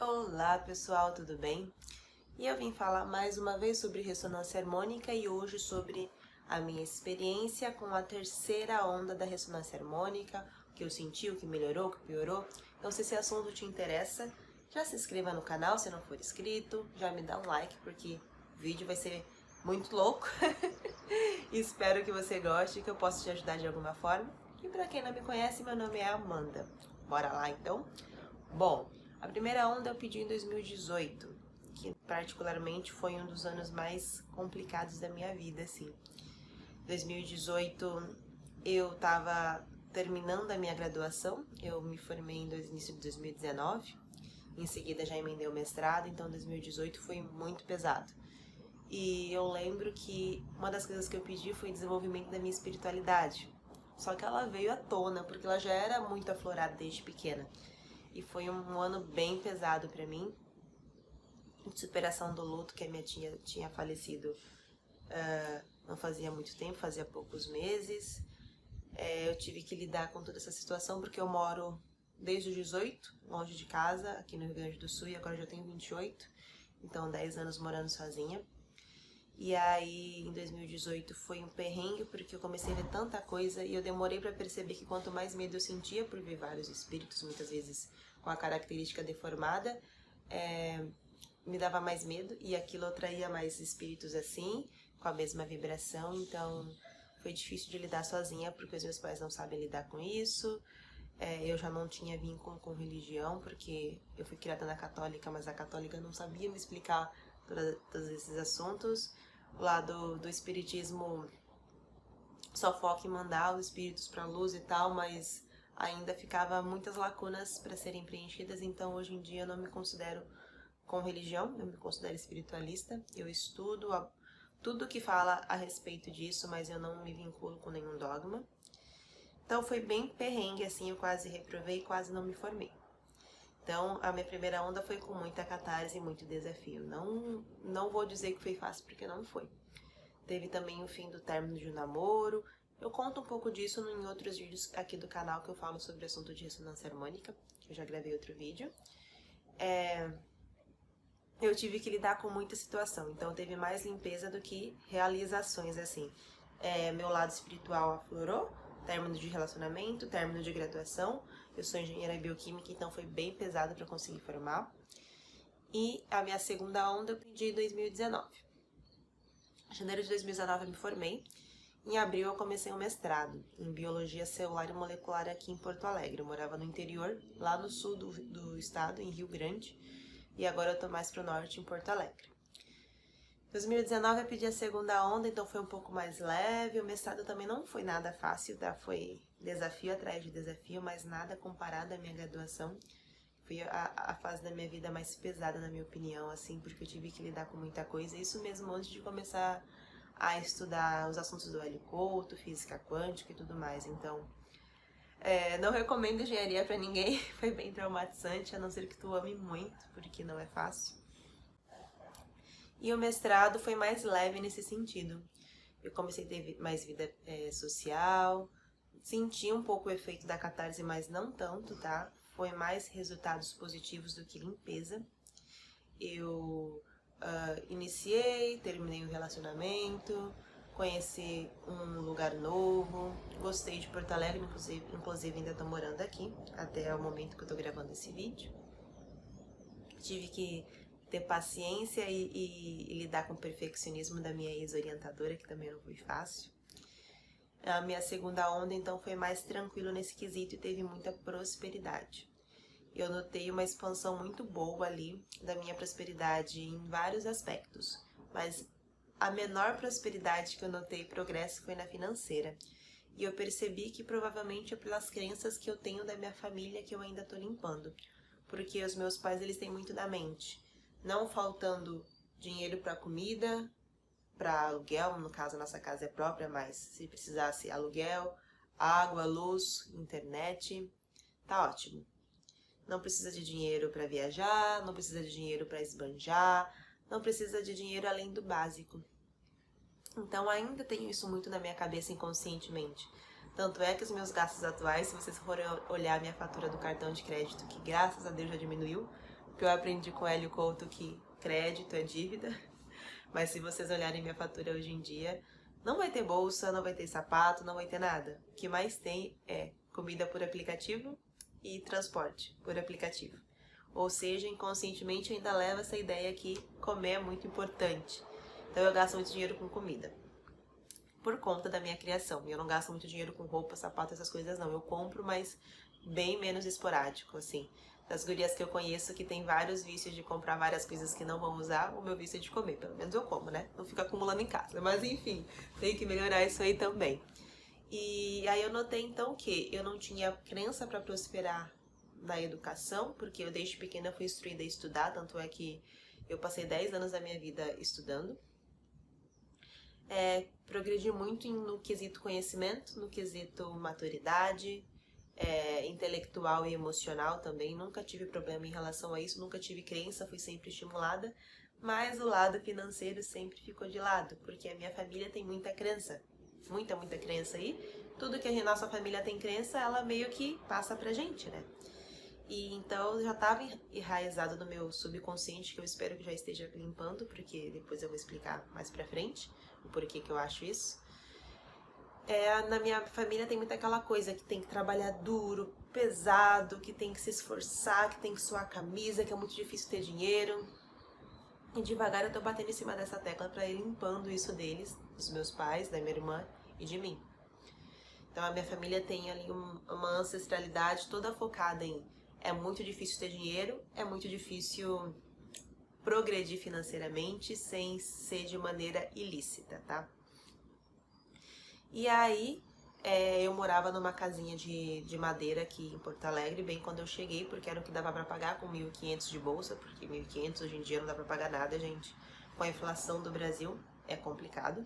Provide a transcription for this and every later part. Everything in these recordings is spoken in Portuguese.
Olá pessoal, tudo bem? E eu vim falar mais uma vez sobre ressonância harmônica e hoje sobre a minha experiência com a terceira onda da ressonância harmônica, o que eu senti, o que melhorou, o que piorou. Então se esse assunto te interessa, já se inscreva no canal se não for inscrito, já me dá um like porque o vídeo vai ser muito louco. Espero que você goste, que eu possa te ajudar de alguma forma. E para quem não me conhece, meu nome é Amanda. Bora lá então? Bom, a primeira onda eu pedi em 2018, que particularmente foi um dos anos mais complicados da minha vida, assim. 2018 eu estava terminando a minha graduação, eu me formei no início de 2019, em seguida já emendei o mestrado, então 2018 foi muito pesado. E eu lembro que uma das coisas que eu pedi foi desenvolvimento da minha espiritualidade. Só que ela veio à tona, porque ela já era muito aflorada desde pequena. E foi um ano bem pesado pra mim, de superação do luto, que a minha tia tinha falecido não fazia muito tempo, fazia poucos meses. Eu tive que lidar com toda essa situação, porque eu moro desde os 18, longe de casa, aqui no Rio Grande do Sul, e agora já tenho 28, então 10 anos morando sozinha. E aí, em 2018 foi um perrengue, porque eu comecei a ver tanta coisa e eu demorei pra perceber que quanto mais medo eu sentia por ver vários espíritos, muitas vezes com a característica deformada, me dava mais medo e aquilo atraía mais espíritos assim, com a mesma vibração, então foi difícil de lidar sozinha, porque os meus pais não sabem lidar com isso. Eu já não tinha vínculo com religião, porque eu fui criada na católica, mas a católica não sabia me explicar todos esses assuntos. O lado do espiritismo só foca em mandar os espíritos para a luz e tal, mas ainda ficava muitas lacunas para serem preenchidas, então hoje em dia eu não me considero com religião, eu me considero espiritualista, eu estudo tudo que fala a respeito disso, mas eu não me vinculo com nenhum dogma. Então foi bem perrengue, assim, eu quase reprovei e quase não me formei. Então, a minha primeira onda foi com muita catarse e muito desafio. Não vou dizer que foi fácil, porque não foi. Teve também o fim do término de um namoro. Eu conto um pouco disso em outros vídeos aqui do canal que eu falo sobre o assunto de ressonância harmônica, que eu já gravei outro vídeo. Eu tive que lidar com muita situação, então teve mais limpeza do que realizações, assim. Meu lado espiritual aflorou, término de relacionamento, término de graduação. Eu sou engenheira bioquímica, então foi bem pesado para conseguir formar. E a minha segunda onda eu pedi em 2019. Em janeiro de 2019 eu me formei. Em abril eu comecei um mestrado em Biologia Celular e Molecular aqui em Porto Alegre. Eu morava no interior, lá no sul do estado, em Rio Grande. E agora eu tô mais pro norte, em Porto Alegre. Em 2019 eu pedi a segunda onda, então foi um pouco mais leve. O mestrado também não foi nada fácil, tá? Foi desafio atrás de desafio, mas nada comparado à minha graduação. Foi a fase da minha vida mais pesada, na minha opinião, assim, porque eu tive que lidar com muita coisa. Isso mesmo antes de começar a estudar os assuntos do Hélio Couto, física quântica e tudo mais. Então, não recomendo engenharia pra ninguém, foi bem traumatizante, a não ser que tu ame muito, porque não é fácil. E o mestrado foi mais leve nesse sentido. Eu comecei a ter mais vida social, senti um pouco o efeito da catarse, mas não tanto, tá? Foi mais resultados positivos do que limpeza. Eu iniciei, terminei o relacionamento, conheci um lugar novo, gostei de Porto Alegre, inclusive ainda tô morando aqui, até o momento que eu tô gravando esse vídeo. Tive que ter paciência e lidar com o perfeccionismo da minha ex-orientadora, que também não foi fácil. A minha segunda onda, então, foi mais tranquilo nesse quesito e teve muita prosperidade. Eu notei uma expansão muito boa ali da minha prosperidade em vários aspectos, mas a menor prosperidade que eu notei progresso foi na financeira. E eu percebi que provavelmente é pelas crenças que eu tenho da minha família que eu ainda tô limpando. Porque os meus pais, eles têm muito da mente. Não faltando dinheiro para comida, para aluguel, no caso a nossa casa é própria, mas se precisasse aluguel, água, luz, internet, tá ótimo. Não precisa de dinheiro para viajar, não precisa de dinheiro para esbanjar, não precisa de dinheiro além do básico. Então ainda tenho isso muito na minha cabeça inconscientemente. Tanto é que os meus gastos atuais, se vocês forem olhar a minha fatura do cartão de crédito, que graças a Deus já diminuiu, que eu aprendi com Hélio Couto que crédito é dívida. Mas se vocês olharem minha fatura hoje em dia, não vai ter bolsa, não vai ter sapato, não vai ter nada. O que mais tem é comida por aplicativo e transporte por aplicativo. Ou seja, inconscientemente eu ainda levo essa ideia que comer é muito importante. Então eu gasto muito dinheiro com comida. Por conta da minha criação. Eu não gasto muito dinheiro com roupa, sapato, essas coisas não. Eu compro, mas bem menos esporádico, assim. Das gurias que eu conheço que tem vários vícios de comprar várias coisas que não vão usar, o meu vício é de comer. Pelo menos eu como, né? Não fico acumulando em casa. Mas enfim, tenho que melhorar isso aí também. E aí eu notei então que eu não tinha crença para prosperar na educação, porque eu desde pequena fui instruída a estudar, tanto é que eu passei 10 anos da minha vida estudando. Progredi muito no quesito conhecimento, no quesito maturidade, intelectual e emocional também. Nunca tive problema em relação a isso, nunca tive crença, fui sempre estimulada. Mas o lado financeiro sempre ficou de lado, porque a minha família tem muita crença. Muita crença aí. Tudo que a nossa família tem crença, ela meio que passa pra gente, né? E então já estava enraizado no meu subconsciente, que eu espero que já esteja limpando, porque depois eu vou explicar mais pra frente o porquê que eu acho isso. Na minha família tem muito aquela coisa que tem que trabalhar duro, pesado, que tem que se esforçar, que tem que suar a camisa, que é muito difícil ter dinheiro. E devagar eu tô batendo em cima dessa tecla pra ir limpando isso deles, dos meus pais, da minha irmã e de mim. Então a minha família tem ali uma ancestralidade toda focada em é muito difícil ter dinheiro, é muito difícil progredir financeiramente sem ser de maneira ilícita, tá? E aí, eu morava numa casinha de madeira aqui em Porto Alegre, bem quando eu cheguei, porque era o que dava pra pagar com 1.500 de bolsa, porque 1.500 hoje em dia não dá pra pagar nada, gente. Com a inflação do Brasil, é complicado.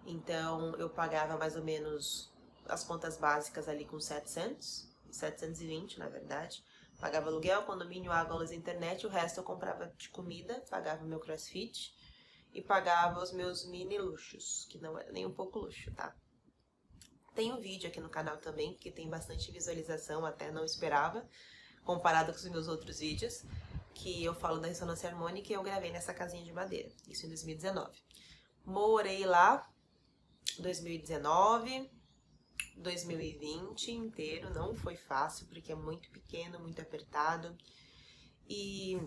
Então, eu pagava mais ou menos as contas básicas ali com 720, na verdade. Pagava aluguel, condomínio, água, luz, internet, o resto eu comprava de comida, pagava o meu crossfit e pagava os meus mini luxos, que não era nem um pouco luxo, tá? Tem um vídeo aqui no canal também, que tem bastante visualização, até não esperava, comparado com os meus outros vídeos, que eu falo da ressonância harmônica e eu gravei nessa casinha de madeira, isso em 2019. Morei lá 2019, 2020 inteiro, não foi fácil, porque é muito pequeno, muito apertado. E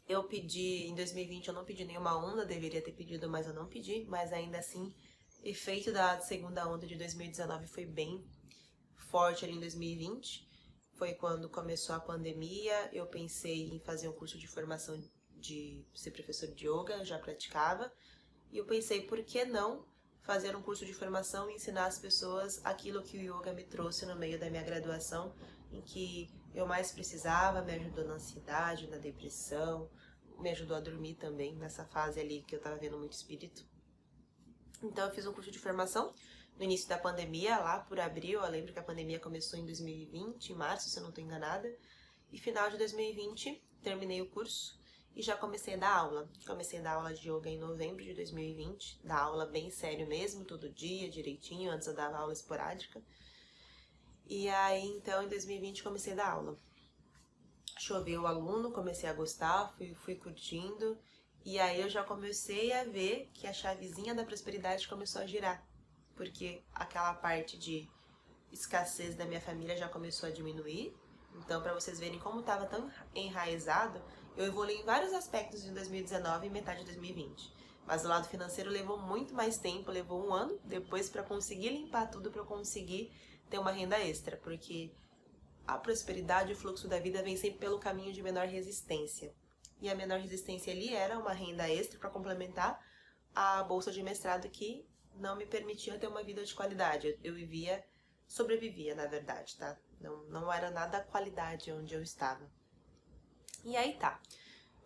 eu pedi, em 2020 eu não pedi nenhuma onda, deveria ter pedido, mas eu não pedi. Mas ainda assim, efeito da segunda onda de 2019 foi bem forte ali em 2020. Foi quando começou a pandemia, eu pensei em fazer um curso de formação de ser professor de yoga, eu já praticava. E eu pensei, por que não fazer um curso de formação e ensinar as pessoas aquilo que o yoga me trouxe no meio da minha graduação, em que eu mais precisava, me ajudou na ansiedade, na depressão, me ajudou a dormir também, nessa fase ali que eu tava vendo muito espírito. Então eu fiz um curso de formação no início da pandemia, lá por abril, eu lembro que a pandemia começou em 2020, em março, se eu não tô enganada, e final de 2020 terminei o curso. E já comecei a dar aula. Comecei a dar aula de yoga em novembro de 2020. Dar aula bem sério mesmo, todo dia, direitinho. Antes eu dava aula esporádica. E aí, então, em 2020 comecei a dar aula. Choveu o aluno, comecei a gostar, fui curtindo. E aí eu já comecei a ver que a chavezinha da prosperidade começou a girar. Porque aquela parte de escassez da minha família já começou a diminuir. Então, para vocês verem como estava tão enraizado, eu evoluí em vários aspectos em 2019 e metade de 2020. Mas o lado financeiro levou muito mais tempo, levou 1 ano depois para conseguir limpar tudo, para conseguir ter uma renda extra. Porque a prosperidade e o fluxo da vida vem sempre pelo caminho de menor resistência. E a menor resistência ali era uma renda extra para complementar a bolsa de mestrado que não me permitia ter uma vida de qualidade. Eu sobrevivia, na verdade, tá? Não era nada a qualidade onde eu estava. E aí tá,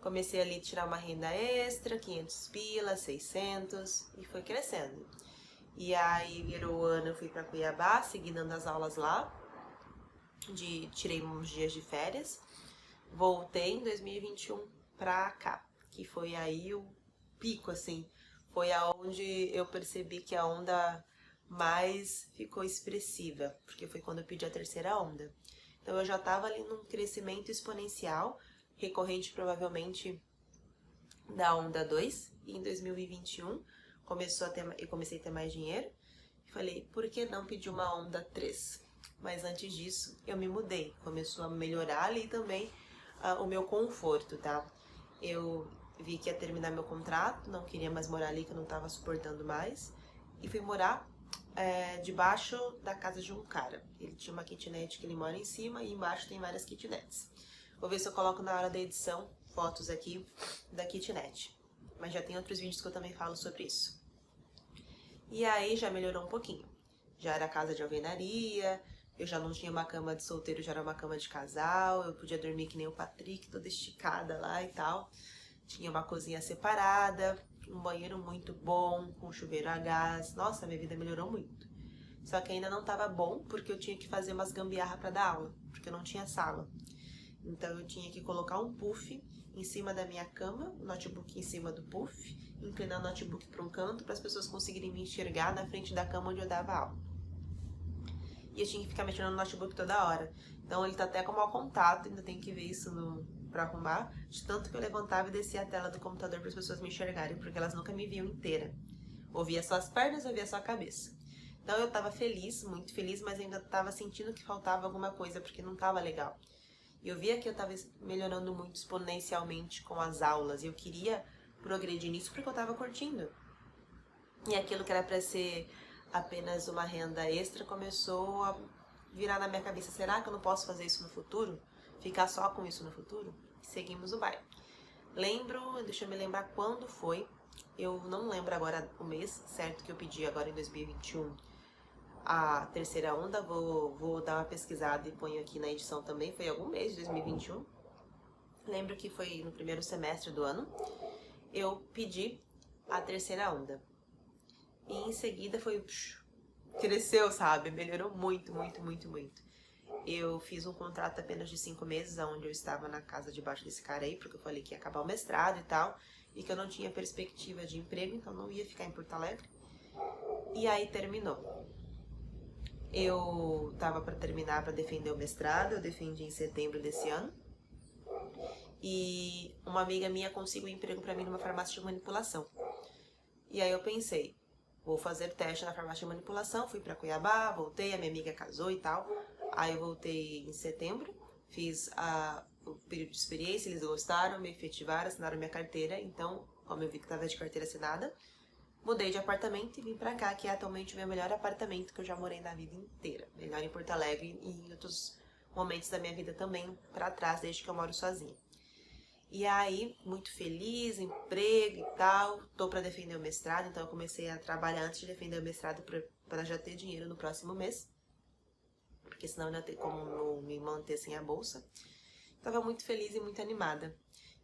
comecei ali a tirar uma renda extra, 500 pila, 600, e foi crescendo. E aí virou o ano, eu fui pra Cuiabá, segui dando as aulas lá, tirei uns dias de férias, voltei em 2021 pra cá, que foi aí o pico, assim, foi aonde eu percebi que a onda mais ficou expressiva, porque foi quando eu pedi a terceira onda. Então eu já tava ali num crescimento exponencial, recorrente provavelmente da onda 2. E em 2021 eu comecei a ter mais dinheiro. Falei, por que não pedir uma onda 3? Mas antes disso, eu me mudei. Começou a melhorar ali também o meu conforto, tá? Eu vi que ia terminar meu contrato, não queria mais morar ali, que eu não tava suportando mais. E fui morar debaixo da casa de um cara. Ele tinha uma kitnet que ele mora em cima e embaixo tem várias kitnets. Vou ver se eu coloco na hora da edição fotos aqui da kitnet. Mas já tem outros vídeos que eu também falo sobre isso. E aí já melhorou um pouquinho. Já era casa de alvenaria, eu já não tinha uma cama de solteiro, já era uma cama de casal, eu podia dormir que nem o Patrick, toda esticada lá e tal. Tinha uma cozinha separada, um banheiro muito bom, com chuveiro a gás. Nossa, minha vida melhorou muito. Só que ainda não tava bom, porque eu tinha que fazer umas gambiarra pra dar aula, porque eu não tinha sala. Então eu tinha que colocar um puff em cima da minha cama, o notebook em cima do puff, inclinar o notebook para um canto para as pessoas conseguirem me enxergar na frente da cama onde eu dava aula. E eu tinha que ficar mexendo no notebook toda hora. Então ele tá até com mau contato, ainda tem que ver isso pra arrumar, de tanto que eu levantava e descia a tela do computador para as pessoas me enxergarem, porque elas nunca me viam inteira. Ouvia só as pernas, ouvia só a cabeça. Então eu tava feliz, muito feliz, mas ainda tava sentindo que faltava alguma coisa, porque não tava legal. E eu via que eu tava melhorando muito exponencialmente com as aulas, e eu queria progredir nisso porque eu tava curtindo. E aquilo que era pra ser apenas uma renda extra começou a virar na minha cabeça, será que eu não posso fazer isso no futuro? Ficar só com isso no futuro? Seguimos o baile. Deixa eu me lembrar quando foi, eu não lembro agora o mês certo que eu pedi agora em 2021 a terceira onda, vou dar uma pesquisada e ponho aqui na edição também, foi algum mês de 2021. Lembro que foi no primeiro semestre do ano, eu pedi a terceira onda. E em seguida cresceu, sabe? Melhorou muito, muito, muito, muito. Eu fiz um contrato apenas de 5 meses, onde eu estava na casa debaixo desse cara aí, porque eu falei que ia acabar o mestrado e tal, e que eu não tinha perspectiva de emprego, então não ia ficar em Porto Alegre. E aí terminou. Eu tava para terminar para defender o mestrado, eu defendi em setembro desse ano. E uma amiga minha conseguiu um emprego para mim numa farmácia de manipulação. E aí eu pensei, vou fazer teste na farmácia de manipulação, fui para Cuiabá, voltei, a minha amiga casou e tal. Aí eu voltei em setembro, fiz o período de experiência, eles gostaram, me efetivaram, assinaram minha carteira. Então, como eu vi que estava de carteira assinada, mudei de apartamento e vim pra cá, que é atualmente o meu melhor apartamento que eu já morei na vida inteira. Melhor em Porto Alegre e em outros momentos da minha vida também pra trás, desde que eu moro sozinha. E aí, muito feliz, emprego e tal, tô pra defender o mestrado, então eu comecei a trabalhar antes de defender o mestrado pra já ter dinheiro no próximo mês. Porque senão eu não ia ter como não me manter sem a bolsa. Tava muito feliz e muito animada.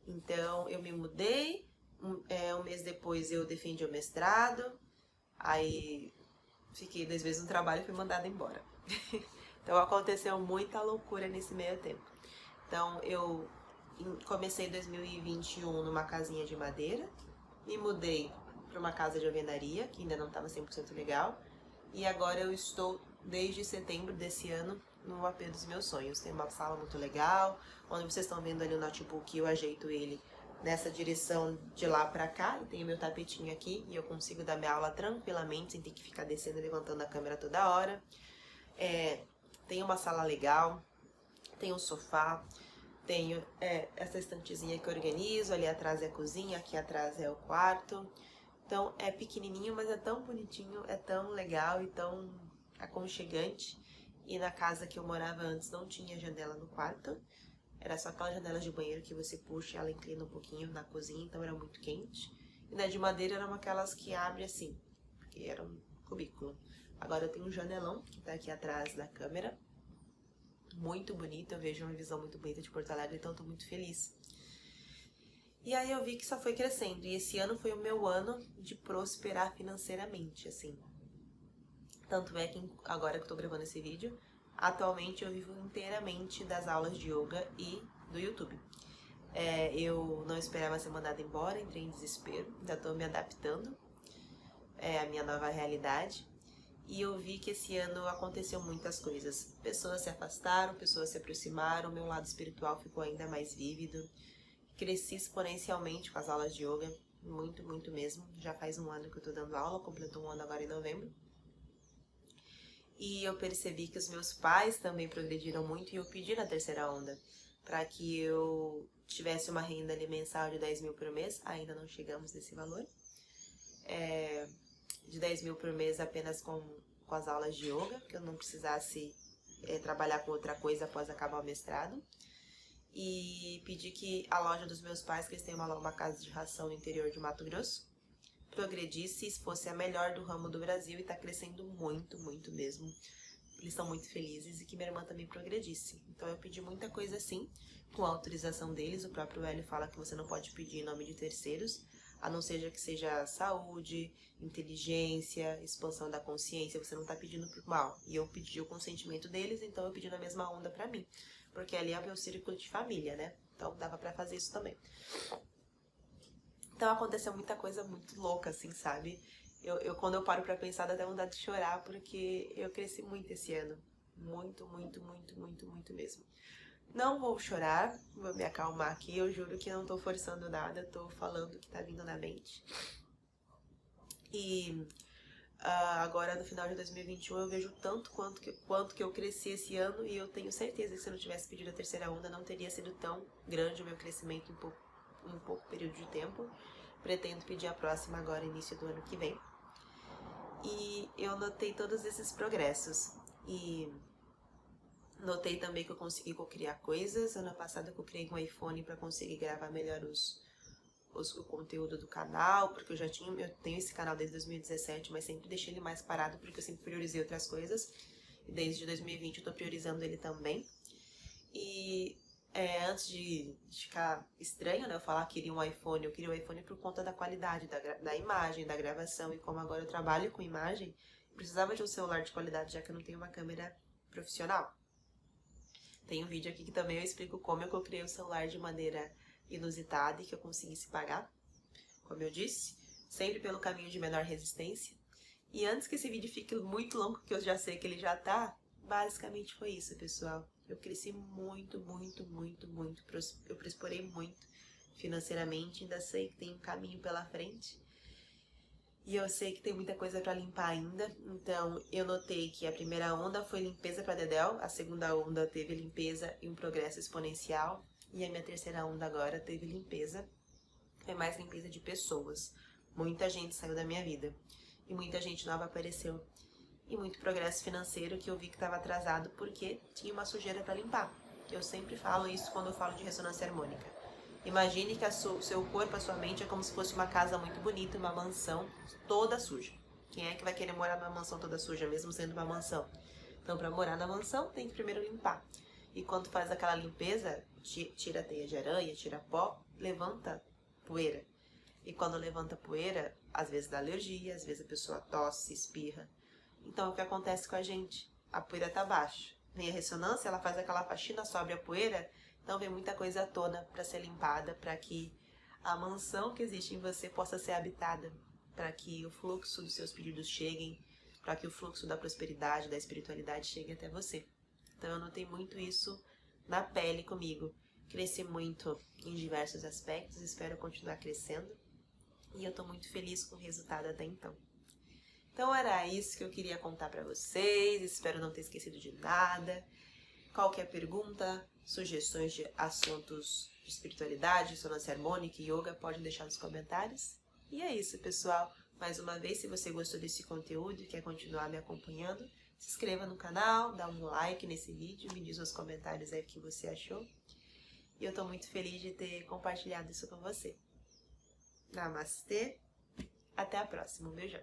Então eu me mudei. Um mês depois eu defendi o mestrado, aí fiquei 2 vezes no trabalho e fui mandada embora. Então aconteceu muita loucura nesse meio tempo. Então eu comecei em 2021 numa casinha de madeira, me mudei para uma casa de alvenaria, que ainda não estava 100% legal, e agora eu estou desde setembro desse ano no AP dos meus sonhos. Tem uma sala muito legal, onde vocês estão vendo ali o notebook, eu ajeito ele nessa direção de lá pra cá, e tem o meu tapetinho aqui, e eu consigo dar minha aula tranquilamente, sem ter que ficar descendo e levantando a câmera toda hora. Tem uma sala legal, tem um sofá, tenho essa estantezinha que eu organizo, ali atrás é a cozinha, aqui atrás é o quarto. Então é pequenininho, mas é tão bonitinho, é tão legal e tão aconchegante. E na casa que eu morava antes não tinha janela no quarto. Era só aquela janela de banheiro que você puxa e ela inclina um pouquinho na cozinha, então era muito quente. E na de madeira eram aquelas que abre assim, porque era um cubículo. Agora eu tenho um janelão que tá aqui atrás da câmera. Muito bonito, eu vejo uma visão muito bonita de Porto Alegre, então eu tô muito feliz. E aí eu vi que só foi crescendo, e esse ano foi o meu ano de prosperar financeiramente, assim. Tanto é que agora que eu tô gravando esse vídeo, atualmente eu vivo inteiramente das aulas de yoga e do YouTube. Eu não esperava ser mandada embora, entrei em desespero, ainda tô me adaptando à minha nova realidade. E eu vi que esse ano aconteceu muitas coisas. Pessoas se afastaram, pessoas se aproximaram, meu lado espiritual ficou ainda mais vívido. Cresci exponencialmente com as aulas de yoga, muito, muito mesmo. Já faz um ano que eu tô dando aula, completou um ano agora em novembro. E eu percebi que os meus pais também progrediram muito e eu pedi na terceira onda para que eu tivesse uma renda ali mensal de 10 mil por mês. Ainda não chegamos nesse valor. De 10 mil por mês apenas com as aulas de yoga, que eu não precisasse trabalhar com outra coisa após acabar o mestrado. E pedi que a loja dos meus pais, que eles têm uma casa de ração no interior de Mato Grosso, progredisse e fosse a melhor do ramo do Brasil e tá crescendo muito, muito mesmo. Eles estão muito felizes e que minha irmã também progredisse. Então eu pedi muita coisa assim, com a autorização deles. O próprio Hélio fala que você não pode pedir em nome de terceiros, a não ser que seja saúde, inteligência, expansão da consciência, você não tá pedindo pro mal. E eu pedi o consentimento deles, então eu pedi na mesma onda pra mim. Porque ali é o meu círculo de família, né? Então dava pra fazer isso também. Então aconteceu muita coisa muito louca, assim, sabe? Quando eu paro pra pensar, dá até vontade de chorar, porque eu cresci muito esse ano. Muito, muito, muito, muito, muito mesmo. Não vou chorar, vou me acalmar aqui, eu juro que não tô forçando nada, tô falando o que tá vindo na mente. E agora no final de 2021 eu vejo tanto quanto que eu cresci esse ano, e eu tenho certeza que se eu não tivesse pedido a terceira onda não teria sido tão grande o meu crescimento em pouco período de tempo. Pretendo pedir a próxima agora, início do ano que vem. E eu notei todos esses progressos. E notei também que eu consegui cocriar coisas. Ano passado eu cocriei um iPhone para conseguir gravar melhor o conteúdo do canal, porque eu tenho esse canal desde 2017, mas sempre deixei ele mais parado porque eu sempre priorizei outras coisas. E desde 2020 eu tô priorizando ele também. E antes de ficar estranho, né, eu falar que queria um iPhone, eu queria um iPhone por conta da qualidade da imagem, da gravação, e como agora eu trabalho com imagem, eu precisava de um celular de qualidade, já que eu não tenho uma câmera profissional. Tem um vídeo aqui que também eu explico como eu criei o celular de maneira inusitada e que eu conseguisse pagar, como eu disse, sempre pelo caminho de menor resistência. E antes que esse vídeo fique muito longo, que eu já sei que ele já tá, basicamente foi isso, pessoal. Eu cresci muito, muito, muito, muito. Eu prosperei muito financeiramente. Ainda sei que tem um caminho pela frente. E eu sei que tem muita coisa pra limpar ainda. Então, eu notei que a primeira onda foi limpeza pra Dedéu. A segunda onda teve limpeza e um progresso exponencial. E a minha terceira onda agora teve limpeza. Foi mais limpeza de pessoas. Muita gente saiu da minha vida. E muita gente nova apareceu. E muito progresso financeiro que eu vi que estava atrasado porque tinha uma sujeira para limpar. Eu sempre falo isso quando eu falo de ressonância harmônica. Imagine que o seu corpo, a sua mente é como se fosse uma casa muito bonita, uma mansão toda suja. Quem é que vai querer morar numa mansão toda suja, mesmo sendo uma mansão? Então, para morar na mansão, tem que primeiro limpar. E quando faz aquela limpeza, tira a teia de aranha, tira pó, levanta poeira. E quando levanta poeira, às vezes dá alergia, às vezes a pessoa tosse, espirra. Então, o que acontece com a gente? A poeira tá baixa. Vem a ressonância, ela faz aquela faxina, sobe a poeira, então vem muita coisa à tona para ser limpada, para que a mansão que existe em você possa ser habitada, para que o fluxo dos seus pedidos cheguem, para que o fluxo da prosperidade, da espiritualidade chegue até você. Então, eu notei muito isso na pele comigo. Cresci muito em diversos aspectos, espero continuar crescendo, e eu tô muito feliz com o resultado até então. Então era isso que eu queria contar pra vocês, espero não ter esquecido de nada. Qualquer pergunta, sugestões de assuntos de espiritualidade, ressonância harmônica e yoga, pode deixar nos comentários. E é isso, pessoal. Mais uma vez, se você gostou desse conteúdo e quer continuar me acompanhando, se inscreva no canal, dá um like nesse vídeo, me diz nos comentários aí o que você achou. E eu tô muito feliz de ter compartilhado isso com você. Namastê, até a próxima, um beijão.